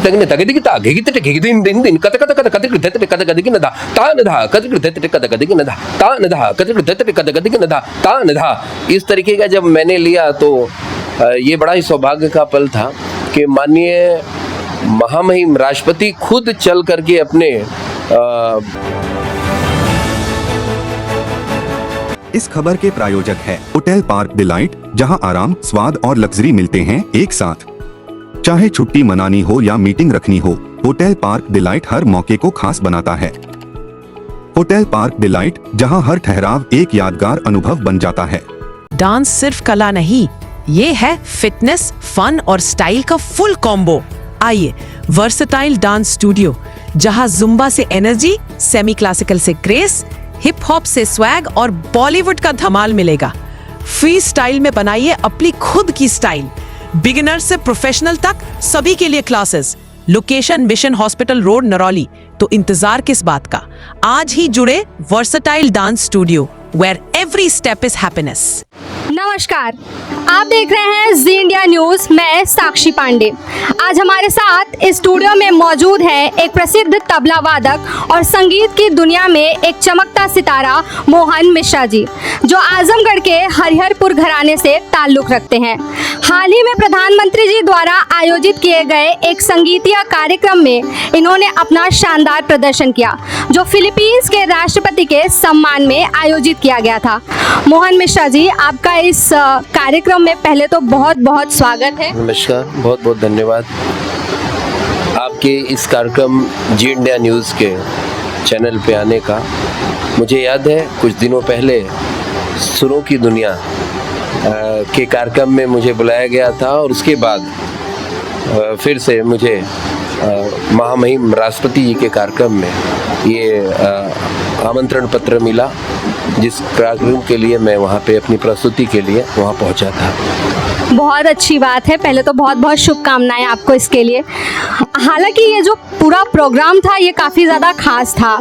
तगने तगदिगिता गिगिते गिगिदिन दिन दिन कत कत कत कत कत गदिगिनदा तानधा कत कत कत गदिगिनदा तानधा कत कत गदिगिनदा तानधा। इस तरीके का जब मैंने लिया तो ये बड़ा ही सौभाग्य का पल था कि माननीय महामहिम राष्ट्रपति खुद चल करके अपने इस खबर के प्रायोजक है होटल पार्क डिलाइट, जहां आराम, स्वाद और लग्जरी मिलते हैं एक साथ। चाहे छुट्टी मनानी हो या मीटिंग रखनी हो, होटल पार्क डिलाइट हर मौके को खास बनाता है। होटल पार्क डिलाइट, जहां हर ठहराव एक यादगार अनुभव बन जाता है। डांस सिर्फ कला नहीं, ये है फिटनेस, फन और स्टाइल का फुल कॉम्बो। आइए वर्सेटाइल डांस स्टूडियो, जहां जुम्बा से एनर्जी, सेमी क्लासिकल से ग्रेस, हिप हॉप से स्वैग और बॉलीवुड का धमाल मिलेगा। फ्री स्टाइल में बनाइए अपनी खुद की स्टाइल। बिगिनर से प्रोफेशनल तक सभी के लिए classes. Location mission hospital road, Narauli. तो इंतजार किस बात का, आज ही जुड़े versatile dance studio, where every step is happiness. नमस्कार, आप देख रहे हैं जी इंडिया न्यूज। मैं साक्षी पांडे। आज हमारे साथ इस स्टूडियो में मौजूद है एक प्रसिद्ध तबला वादक और संगीत की दुनिया में एक चमकता सितारा मोहन मिश्रा जी, जो आजमगढ़ के हरिहरपुर घराने से ताल्लुक रखते हैं। हाल ही में प्रधानमंत्री जी द्वारा आयोजित किए गए एक संगीतीय कार्यक्रम में इन्होंने अपना शानदार प्रदर्शन किया, जो फिलीपींस के राष्ट्रपति के सम्मान में आयोजित किया गया था। मोहन मिश्रा जी, आपका इस कार्यक्रम में पहले तो बहुत बहुत स्वागत है। नमस्कार, बहुत बहुत धन्यवाद। आपके इस कार्यक्रम जी इंडिया न्यूज़ के चैनल पे आने का। मुझे याद है कुछ दिनों पहले सुरों की दुनिया के कार्यक्रम में मुझे बुलाया गया था, और उसके बाद फिर से मुझे महामहिम राष्ट्रपति जी के कार्यक्रम में ये आमंत्रण पत्र मिला, जिस कार्यक्रम के लिए मैं वहाँ पे अपनी प्रस्तुति के लिए वहाँ पहुँचा था। बहुत अच्छी बात है। पहले तो बहुत बहुत शुभकामनाएं आपको इसके लिए। हालांकि ये जो पूरा प्रोग्राम था ये काफ़ी ज़्यादा खास था,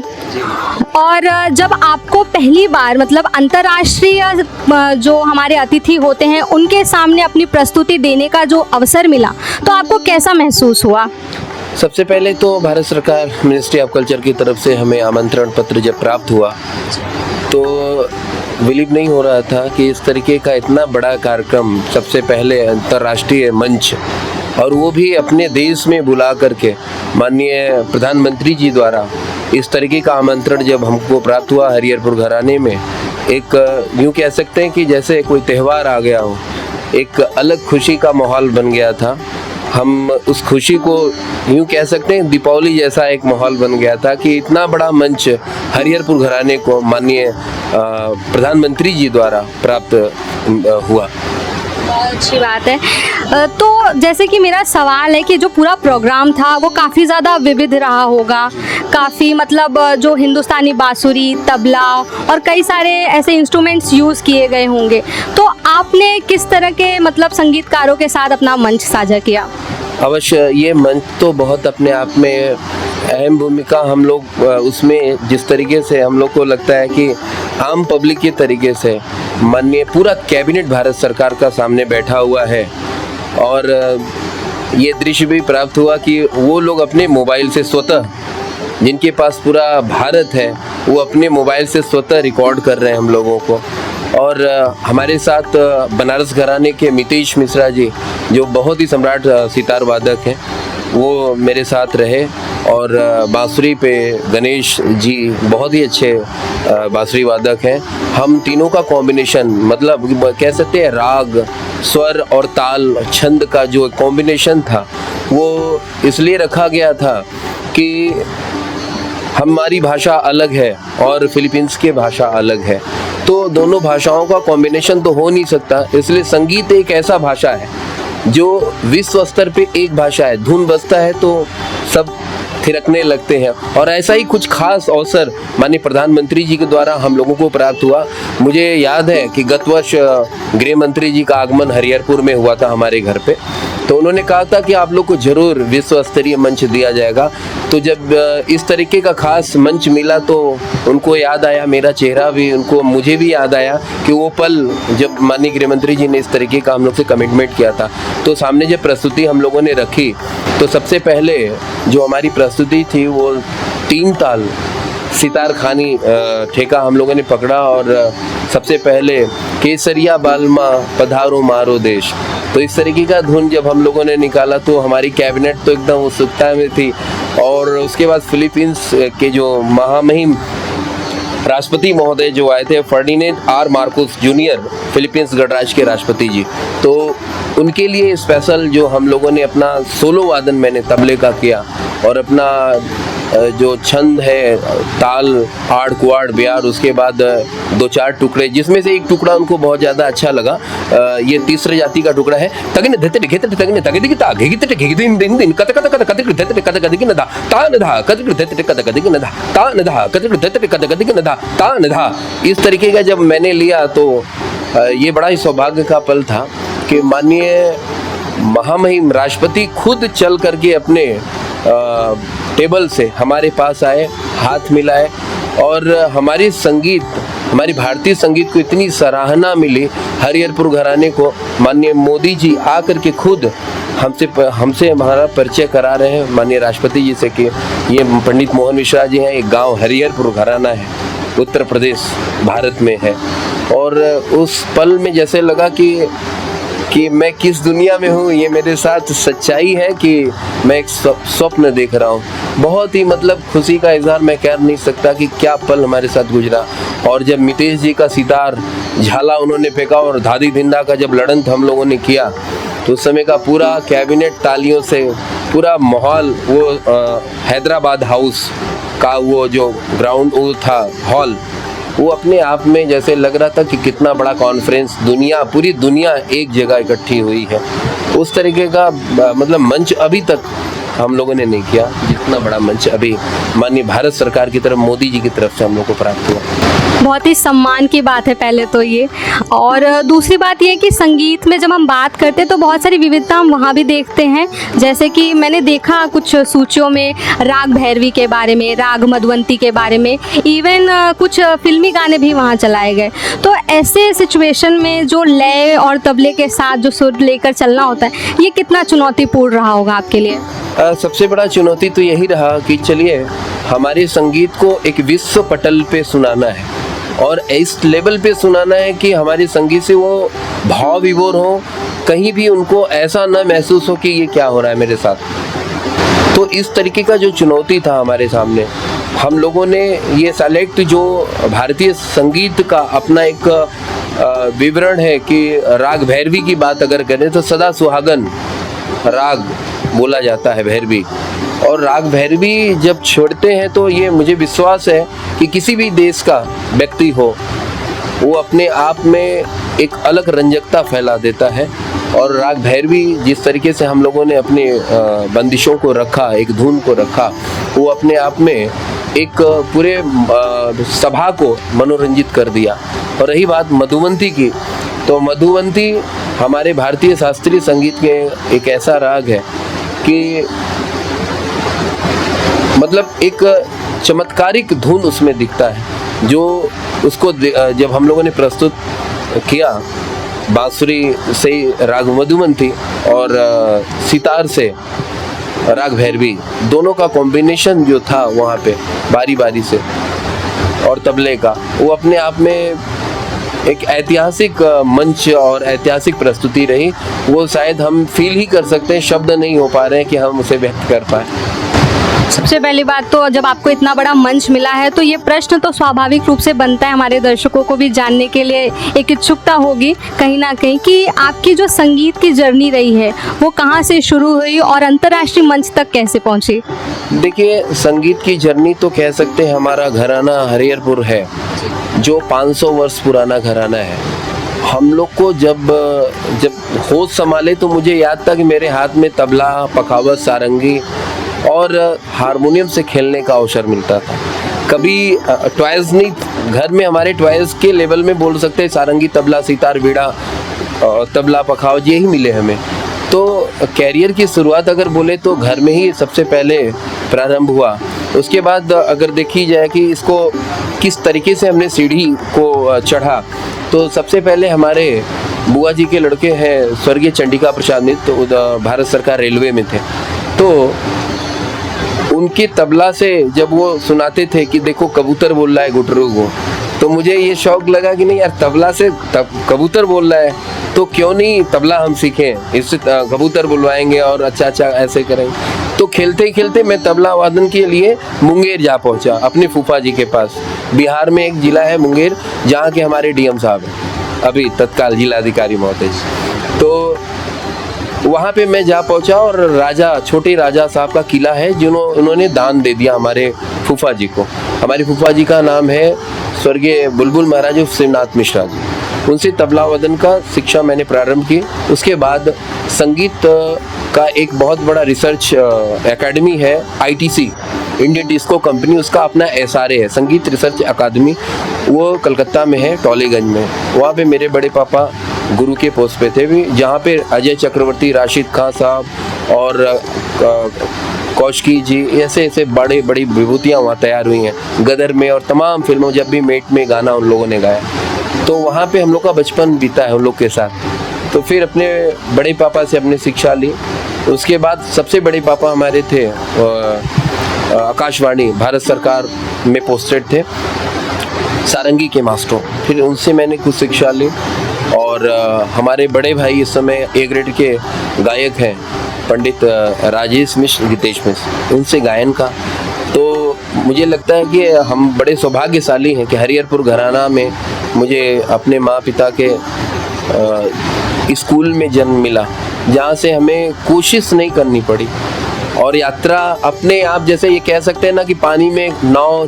और जब आपको पहली बार मतलब अंतर्राष्ट्रीय जो हमारे अतिथि होते हैं उनके सामने अपनी प्रस्तुति देने का जो अवसर मिला, तो आपको कैसा महसूस हुआ? सबसे पहले तो भारत सरकार मिनिस्ट्री ऑफ कल्चर की तरफ से हमें आमंत्रण पत्र जब प्राप्त हुआ तो बिलीव नहीं हो रहा था कि इस तरीके का इतना बड़ा कार्यक्रम, सबसे पहले अंतर्राष्ट्रीय मंच, और वो भी अपने देश में बुला करके माननीय प्रधानमंत्री जी द्वारा इस तरीके का आमंत्रण जब हमको प्राप्त हुआ हरिहरपुर घराने में, एक यूँ कह सकते हैं कि जैसे कोई त्यौहार आ गया हो, एक अलग खुशी का माहौल बन गया था। हम उस खुशी को यूँ कह सकते हैं दीपावली जैसा एक माहौल बन गया था कि इतना बड़ा मंच हरिहरपुर घराने को माननीय प्रधानमंत्री जी द्वारा प्राप्त हुआ। बहुत अच्छी बात है। तो जैसे कि मेरा सवाल है कि जो पूरा प्रोग्राम था वो काफ़ी ज़्यादा विविध रहा होगा, काफ़ी मतलब जो हिंदुस्तानी बांसुरी, तबला और कई सारे ऐसे इंस्ट्रूमेंट्स यूज़ किए गए होंगे, तो आपने किस तरह के मतलब संगीतकारों के साथ अपना मंच साझा किया? अवश्य, ये मंच तो बहुत अपने आप में अहम भूमिका हम लोग उसमें, जिस तरीके से हम लोग को लगता है कि आम पब्लिक के तरीके से माननीय पूरा कैबिनेट भारत सरकार का सामने बैठा हुआ है, और ये दृश्य भी प्राप्त हुआ कि वो लोग अपने मोबाइल से स्वतः, जिनके पास पूरा भारत है, वो अपने मोबाइल से स्वतः रिकॉर्ड कर रहे हैं हम लोगों को। और हमारे साथ बनारस घराने के मितेश मिश्रा जी, जो बहुत ही सम्राट सितार वादक हैं, वो मेरे साथ रहे, और बांसुरी पे गणेश जी बहुत ही अच्छे बांसुरी वादक हैं। हम तीनों का कॉम्बिनेशन, मतलब कह सकते हैं राग, स्वर और ताल, छंद का जो कॉम्बिनेशन था वो इसलिए रखा गया था कि हमारी भाषा अलग है और फिलीपींस की भाषा अलग है, तो दोनों भाषाओं का कॉम्बिनेशन तो हो नहीं सकता। इसलिए संगीत एक ऐसा भाषा है जो विश्व स्तर पे एक भाषा है, धुन बजता है तो सब थिरकने लगते हैं, और ऐसा ही कुछ खास अवसर माननीय प्रधानमंत्री जी के द्वारा हम लोगों को प्राप्त हुआ। मुझे याद है कि गत वर्ष गृह मंत्री जी का आगमन हरिहरपुर में हुआ था हमारे घर पे, तो उन्होंने कहा था कि आप लोग को जरूर विश्व स्तरीय मंच दिया जाएगा। तो जब इस तरीके का खास मंच मिला तो उनको याद आया, मेरा चेहरा भी उनको, मुझे भी याद आया कि वो पल जब माननीय गृह मंत्री जी ने इस तरीके का हम लोग से कमिटमेंट किया था। तो सामने जब प्रस्तुति हम लोगों ने रखी तो सबसे पहले जो हमारी प्रस्तुति थी वो 3 ताल सितार खानी ठेका हम लोगों ने पकड़ा और सबसे पहले केसरिया बालमा पधारो मारो देश, तो इस तरीके का धुन जब हम लोगों ने निकाला तो हमारी कैबिनेट तो एकदम उत्सुकता में थी। और उसके बाद फिलीपींस के जो महामहिम राष्ट्रपति महोदय जो आए थे, Ferdinand R Marcos Junior, Philippines गणराज्य के राष्ट्रपति जी, तो उनके लिए स्पेशल जो हम लोगों ने अपना सोलो वादन मैंने तबले का किया और अपना जो छंद है ताल आड़ कुआड़ ब्यार, उसके बाद 2-4 टुकड़े जिसमें से एक टुकड़ा उनको बहुत ज़्यादा अच्छा लगा, ये तीसरे जाति का टुकड़ा है। तगने धते घेते तगने तगे दिखता घेते घेते दिन दिन दिन कत कत कत कत धते कत कत नदा ता नदा कत धते कत कत नदा ता नदा कत धते कत कत नदा ता नदा। इस तरीके का जब मैंने लिया तो ये बड़ा ही सौभाग्य का पल था कि माननीय महामहिम राष्ट्रपति खुद चल करके अपने टेबल से हमारे पास आए, हाथ मिलाए और हमारी भारतीय संगीत को इतनी सराहना मिली। हरिहरपुर घराने को माननीय मोदी जी आकर के खुद हमसे हमारा परिचय करा रहे हैं माननीय राष्ट्रपति जी से कि ये पंडित मोहन मिश्रा जी हैं, एक गांव हरिहरपुर घराना है, उत्तर प्रदेश भारत में है। और उस पल में जैसे लगा कि मैं किस दुनिया में हूँ, ये मेरे साथ सच्चाई है कि मैं एक स्वप्न देख रहा हूँ। बहुत ही मतलब खुशी का इजहार मैं कर नहीं सकता कि क्या पल हमारे साथ गुजरा। और जब मितेश जी का सितार झाला उन्होंने फेंका और धादी धिंदा का जब लड़ंत हम लोगों ने किया तो उस समय का पूरा कैबिनेट तालियों से पूरा माहौल, वो हैदराबाद हाउस का वो जो ग्राउंड वो था हॉल, वो अपने आप में जैसे लग रहा था कि कितना बड़ा कॉन्फ्रेंस, पूरी दुनिया एक जगह इकट्ठी हुई है। उस तरीके का मतलब मंच अभी तक हम लोगों ने नहीं किया जितना बड़ा मंच अभी माननीय भारत सरकार की तरफ, मोदी जी की तरफ से हम लोग को प्राप्त हुआ। बहुत ही सम्मान की बात है पहले तो ये, और दूसरी बात ये कि संगीत में जब हम बात करते हैं तो बहुत सारी विविधता हम वहाँ भी देखते हैं। जैसे कि मैंने देखा कुछ सूचियों में राग भैरवी के बारे में, राग मधुवंती के बारे में, इवन कुछ फिल्मी गाने भी वहाँ चलाए गए। तो ऐसे सिचुएशन में जो लय और तबले के साथ जो सुर लेकर चलना होता है, ये कितना चुनौतीपूर्ण रहा होगा आपके लिए? सबसे बड़ा चुनौती तो यही रहा कि चलिए हमारे संगीत को एक विश्व पटल पे सुनाना है और इस लेवल पे सुनाना है कि हमारे संगीत से वो भाव विभोर हो, कहीं भी उनको ऐसा न महसूस हो कि ये क्या हो रहा है मेरे साथ। तो इस तरीके का जो चुनौती था हमारे सामने, हम लोगों ने ये सेलेक्ट जो भारतीय संगीत का अपना एक विवरण है कि राग भैरवी की बात अगर करें तो सदा सुहागन राग बोला जाता है भैरवी। और राग भैरवी जब छोड़ते हैं तो ये मुझे विश्वास है कि किसी भी देश का व्यक्ति हो वो अपने आप में एक अलग रंजकता फैला देता है। और राग भैरवी जिस तरीके से हम लोगों ने अपने बंदिशों को रखा, एक धुन को रखा, वो अपने आप में एक पूरे सभा को मनोरंजित कर दिया। और रही बात मधुवंती की, तो मधुवंती हमारे भारतीय शास्त्रीय संगीत के एक ऐसा राग है कि मतलब एक चमत्कारिक धुन उसमें दिखता है, जो उसको जब हम लोगों ने प्रस्तुत किया बांसुरी से राग मधुवंती और सितार से राग भैरवी, दोनों का कॉम्बिनेशन जो था वहाँ पे बारी बारी से और तबले का, वो अपने आप में एक ऐतिहासिक मंच और ऐतिहासिक प्रस्तुति रही। वो शायद हम फील ही कर सकते हैं, शब्द नहीं हो पा रहे हैं कि हम उसे व्यक्त कर पाए। सबसे पहली बात तो जब आपको इतना बड़ा मंच मिला है तो ये प्रश्न तो स्वाभाविक रूप से बनता है, हमारे दर्शकों को भी जानने के लिए एक इच्छुकता होगी कहीं ना कहीं कि आपकी जो संगीत की जर्नी रही है वो कहाँ से शुरू हुई और अंतर्राष्ट्रीय मंच तक कैसे पहुँची? देखिए, संगीत की जर्नी तो कह सकते हैं हमारा घराना हरिहरपुर है जो 500 वर्ष पुराना घराना है। हम लोग को जब होश संभाले तो मुझे याद था कि मेरे हाथ में तबला, पखावत, सारंगी और हारमोनियम से खेलने का अवसर मिलता था। कभी टॉयज नहीं, घर में हमारे टॉयज के लेवल में बोल सकते हैं सारंगी, तबला, सितार, बीड़ा, तबला, पखावत यही मिले हमें। तो कैरियर की शुरुआत अगर बोले तो घर में ही सबसे पहले प्रारंभ हुआ। उसके बाद अगर देखी जाए कि इसको किस तरीके से हमने सीढ़ी को चढ़ा, तो सबसे पहले हमारे बुआ जी के लड़के हैं स्वर्गीय चंडिका प्रसाद मित्र, तो भारत सरकार रेलवे में थे, तो उनके तबला से जब वो सुनाते थे कि देखो कबूतर बोल रहा है गुटरू को, तो मुझे ये शौक लगा कि नहीं यार, तबला से कबूतर बोल रहा है तो क्यों नहीं तबला हम सीखें, इससे कबूतर बुलवाएंगे और अच्छा ऐसे करेंगे। तो खेलते ही खेलते मैं तबला वादन के लिए मुंगेर जा पहुंचा अपने फूफा जी के पास। बिहार में एक जिला है मुंगेर, जहाँ के हमारे डीएम साहब हैं अभी तत्काल जिलाधिकारी महोदय। तो वहाँ पे मैं जा पहुंचा और छोटे राजा साहब का किला है उन्होंने दान दे दिया हमारे फूफा जी को। हमारे फूफा जी का नाम है स्वर्गीय बुलबुल महाराज शिवनाथ मिश्रा जी। उनसे तबला वादन का शिक्षा मैंने प्रारंभ की। उसके बाद संगीत का एक बहुत बड़ा रिसर्च एकेडमी है, ITC इंडियन डिस्को कंपनी, उसका अपना SRA है, संगीत रिसर्च अकादमी, वो कलकत्ता में है, टॉलीगंज में। वहाँ पे मेरे बड़े पापा गुरु के पोस्ट पे थे भी, जहाँ पे अजय चक्रवर्ती, राशिद खान साहब और कौशकी जी ऐसे बड़ी विभूतियाँ वहाँ तैयार हुई हैं। गदर में और तमाम फिल्मों, जब भी मेट में गाना उन लोगों ने गाया, तो वहाँ पे हम लोग का बचपन बीता है उन लोग के साथ। तो फिर अपने बड़े पापा से अपने शिक्षा ली। उसके बाद सबसे बड़े पापा हमारे थे आकाशवाणी भारत सरकार में पोस्टेड थे, सारंगी के मास्टर, फिर उनसे मैंने कुछ शिक्षा ली। और हमारे बड़े भाई इस समय A ग्रेड के गायक हैं, पंडित राजेश मिश्र, गीतेश मिश्र, उनसे गायन का। तो मुझे लगता है कि हम बड़े सौभाग्यशाली हैं कि हरिहरपुर घराना में मुझे अपने माँ पिता के स्कूल में जन्म मिला, जहाँ से हमें कोशिश नहीं करनी पड़ी और यात्रा अपने आप, जैसे ये कह सकते हैं ना कि पानी में नाव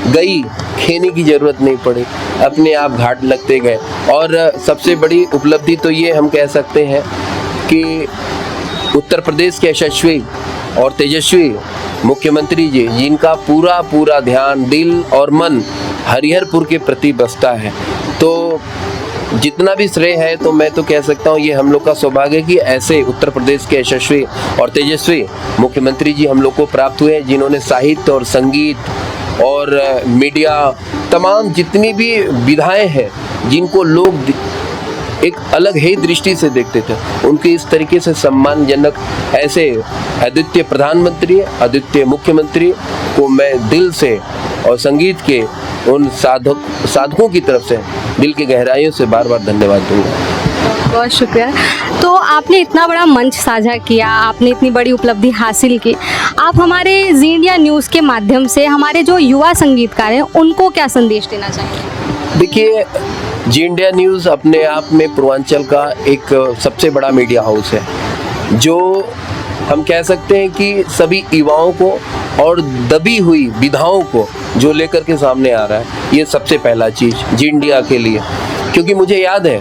गई, खेने की जरूरत नहीं पड़ी, अपने आप घाट लगते गए। और सबसे बड़ी उपलब्धि तो ये हम कह सकते हैं कि उत्तर प्रदेश के यशस्वी और तेजस्वी मुख्यमंत्री जी, जिनका पूरा ध्यान, दिल और मन हरिहरपुर के प्रति बसता है, तो जितना भी श्रेय है तो मैं तो कह सकता हूँ ये हम लोग का सौभाग्य है कि ऐसे उत्तर प्रदेश के यशस्वी और तेजस्वी मुख्यमंत्री जी हम लोग को प्राप्त हुए हैं, जिन्होंने साहित्य और संगीत और मीडिया, तमाम जितनी भी विधाएं हैं जिनको लोग एक अलग ही दृष्टि से देखते थे, उनके इस तरीके से सम्मानजनक ऐसे अद्वितीय प्रधानमंत्री, अद्वितीय मुख्यमंत्री को मैं दिल से और संगीत के उन साधकों की तरफ से दिल की गहराइयों से बार बार धन्यवाद दूंगा। बहुत शुक्रिया। तो आपने इतना बड़ा मंच साझा किया, आपने इतनी बड़ी उपलब्धि हासिल की, आप हमारे जी इंडिया न्यूज़ के माध्यम से हमारे जो युवा संगीतकार हैं उनको क्या संदेश देना चाहेंगे? देखिए, जी इंडिया न्यूज़ अपने आप में पूर्वांचल का एक सबसे बड़ा मीडिया हाउस है, जो हम कह सकते हैं कि सभी युवाओं को और दबी हुई विधाओं को जो लेकर के सामने आ रहा है, ये सबसे पहला चीज़ जी इंडिया के लिए। क्योंकि मुझे याद है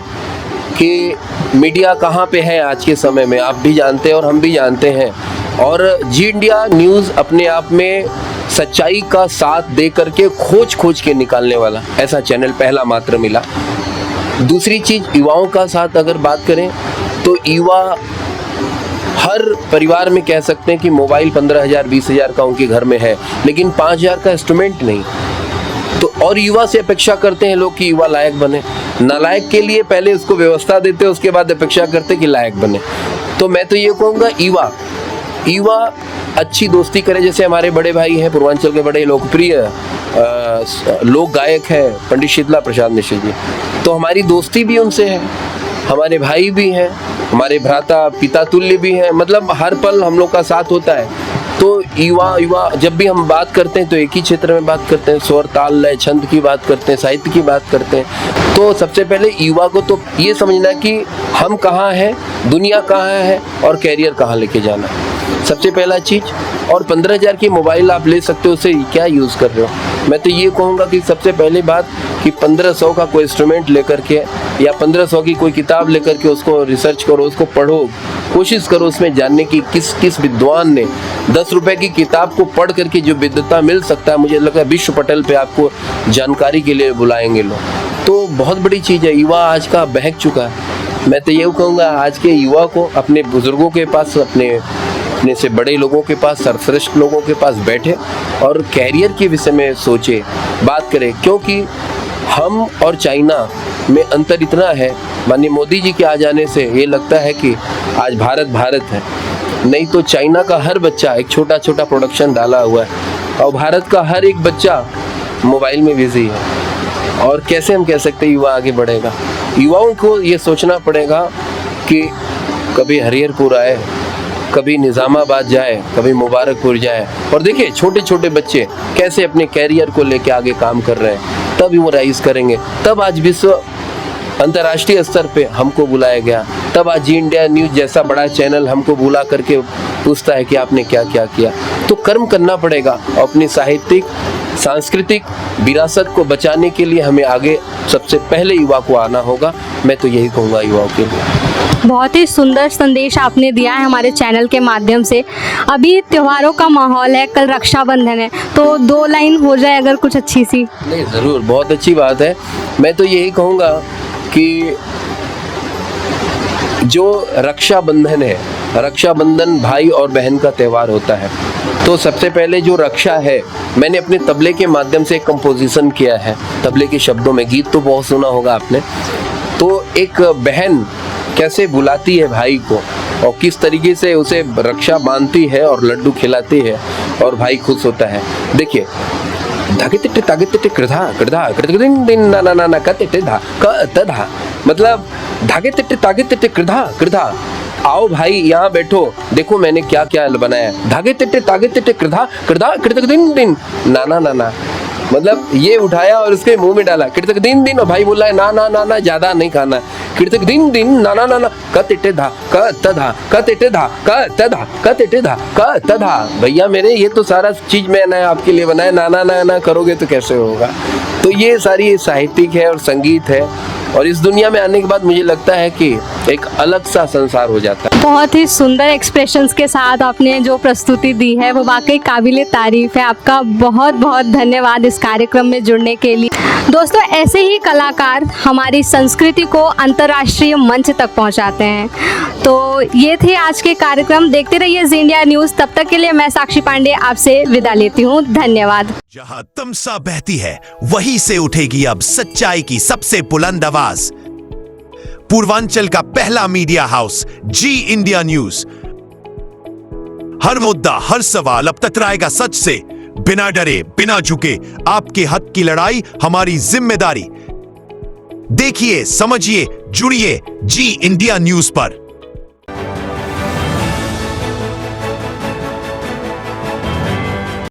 कि मीडिया कहाँ पे है आज के समय में, आप भी जानते हैं और हम भी जानते हैं, और जी इंडिया न्यूज़ अपने आप में सच्चाई का साथ दे करके खोज के निकालने वाला ऐसा चैनल पहला मात्र मिला। दूसरी चीज़, युवाओं का साथ अगर बात करें तो युवा हर परिवार में कह सकते हैं कि मोबाइल 15,000 20,000 का उनके घर में है, लेकिन 5,000 का इंस्ट्रूमेंट नहीं। तो और युवा से अपेक्षा करते हैं लोग कि युवा लायक बने, नालायक के लिए पहले उसको व्यवस्था देते, उसके बाद अपेक्षा करते कि लायक बने। तो मैं तो ये कहूँगा युवा अच्छी दोस्ती करे। जैसे हमारे बड़े भाई हैं, पूर्वांचल के बड़े लोकप्रिय लोक गायक हैं पंडित शीतला प्रसाद मिश्र जी, तो हमारी दोस्ती भी उनसे है, हमारे भाई भी हैं, हमारे भ्राता पिता तुल्य भी हैं, मतलब हर पल हम लोग का साथ होता है। तो युवा जब भी हम बात करते हैं तो एक ही क्षेत्र में बात करते हैं, स्वर ताल लय छंद की बात करते हैं, साहित्य की बात करते हैं। तो सबसे पहले युवा को तो ये समझना कि हम कहाँ हैं, दुनिया कहाँ है और कैरियर कहाँ लेके जाना, सबसे पहला चीज़। और 15,000 की मोबाइल आप ले सकते हो, उससे क्या यूज़ कर रहे हो। मैं तो ये कहूँगा कि सबसे पहली बात कि 1500 का कोई इंस्ट्रूमेंट लेकर के या 1500 की कोई किताब लेकर के उसको रिसर्च करो, उसको पढ़ो, कोशिश करो उसमें जानने की किस विद्वान ने 10 रुपए की किताब को पढ़ करके जो विद्वता मिल सकता है, मुझे लगता है विश्व पटल पे आपको जानकारी के लिए बुलाएंगे लोग। तो बहुत बड़ी चीज़ है, युवा आज का बहक चुका है। मैं तो ये कहूँगा आज के युवा को अपने बुजुर्गों के पास, अपने से बड़े लोगों के पास, सर्वश्रेष्ठ लोगों के पास बैठे और कैरियर के विषय में सोचे, बात करें, क्योंकि हम और चाइना में अंतर इतना है। माननीय मोदी जी के आ जाने से ये लगता है कि आज भारत भारत है, नहीं तो चाइना का हर बच्चा एक छोटा छोटा प्रोडक्शन डाला हुआ है और भारत का हर एक बच्चा मोबाइल में बिजी है। और कैसे हम कह सकते हैं युवा आगे बढ़ेगा? युवाओं को ये सोचना पड़ेगा कि कभी हरिहरपुर आए, कभी निज़ामाबाद जाए, कभी मुबारकपुर जाए और देखिए छोटे छोटे बच्चे कैसे अपने कैरियर को लेके आगे काम कर रहे हैं, तब वो राइज करेंगे। तब आज विश्व अंतर्राष्ट्रीय स्तर पे हमको बुलाया गया, तब आज जी इंडिया न्यूज़ जैसा बड़ा चैनल हमको बुला करके पूछता है कि आपने क्या क्या किया। तो कर्म करना पड़ेगा और अपनी साहित्यिक सांस्कृतिक विरासत को बचाने के लिए हमें आगे सबसे पहले युवा को आना होगा। मैं तो यही कहूँगा युवाओं के लिए। बहुत ही सुंदर संदेश आपने दिया है हमारे चैनल के माध्यम से। अभी त्योहारों का माहौल है, कल रक्षाबंधन है, तो 2 लाइन हो जाए अगर कुछ अच्छी सी। नहीं, ज़रूर, बहुत अच्छी बात है। मैं तो यही कहूँगा कि जो रक्षाबंधन है, रक्षाबंधन भाई और बहन का त्यौहार होता है, तो सबसे पहले जो रक्षा है, मैंने अपने तबले के माध्यम से एक कंपोजिशन किया है, तबले के शब्दों में। गीत तो बहुत सुना होगा आपने। तो एक बहन कैसे बुलाती है भाई को और किस तरीके से उसे रक्षा बांधती है और लड्डू खिलाती है और भाई खुश होता है। देखिए, धागे तिट्टे तागे तिट्टे कृधा कृधा कृतदिन दिन ना ना ना ना कतिट्टे धा क तधा, मतलब धागे तिट्टे तागे तिट्टे कृधा कृधा, आओ भाई यहाँ बैठो, देखो मैंने क्या क्या बनाया। धागे तिट्टे तागे तिट्टे कृधा कृधा कृतक दिन दिन ना ना ना ना, मतलब ये उठाया और उसके मुंह में डाला, कृतक दिन दिन, और भाई बोला है ना ना ना ना ज्यादा नहीं खाना, कृतक दिन दिन ना ना ना ना क तिट्टे धा क तधा क तिट्टे धा क तधा क तिट्टे धा क तधा। भैया मेरे, ये तो सारा चीज मैंने आपके लिए बनाया, ना ना ना ना करोगे तो कैसे होगा? तो ये सारी साहित्यिक है और संगीत है, और इस दुनिया में आने के बाद मुझे लगता है कि एक अलग सा संसार हो जाता है। बहुत ही सुंदर एक्सप्रेशंस के साथ आपने जो प्रस्तुति दी है वो वाकई काबिले तारीफ है। आपका बहुत बहुत धन्यवाद इस कार्यक्रम में जुड़ने के लिए। दोस्तों, ऐसे ही कलाकार हमारी संस्कृति को अंतर्राष्ट्रीय मंच तक पहुंचाते हैं। तो ये थे आज के कार्यक्रम। देखते रहिए जी इंडिया न्यूज़। तब तक के लिए मैं साक्षी पांडे आपसे विदा लेती हूँ। धन्यवाद। जहां तमसा बहती है वहीं से उठेगी अब सच्चाई की सबसे बुलंद आवाज। पूर्वांचल का पहला मीडिया हाउस जी इंडिया न्यूज। हर मुद्दा, हर सवाल अब तकराएगा सच से। बिना डरे, बिना झुके, आपके हक की लड़ाई हमारी जिम्मेदारी। देखिए, समझिए, जुड़िए जी इंडिया न्यूज पर।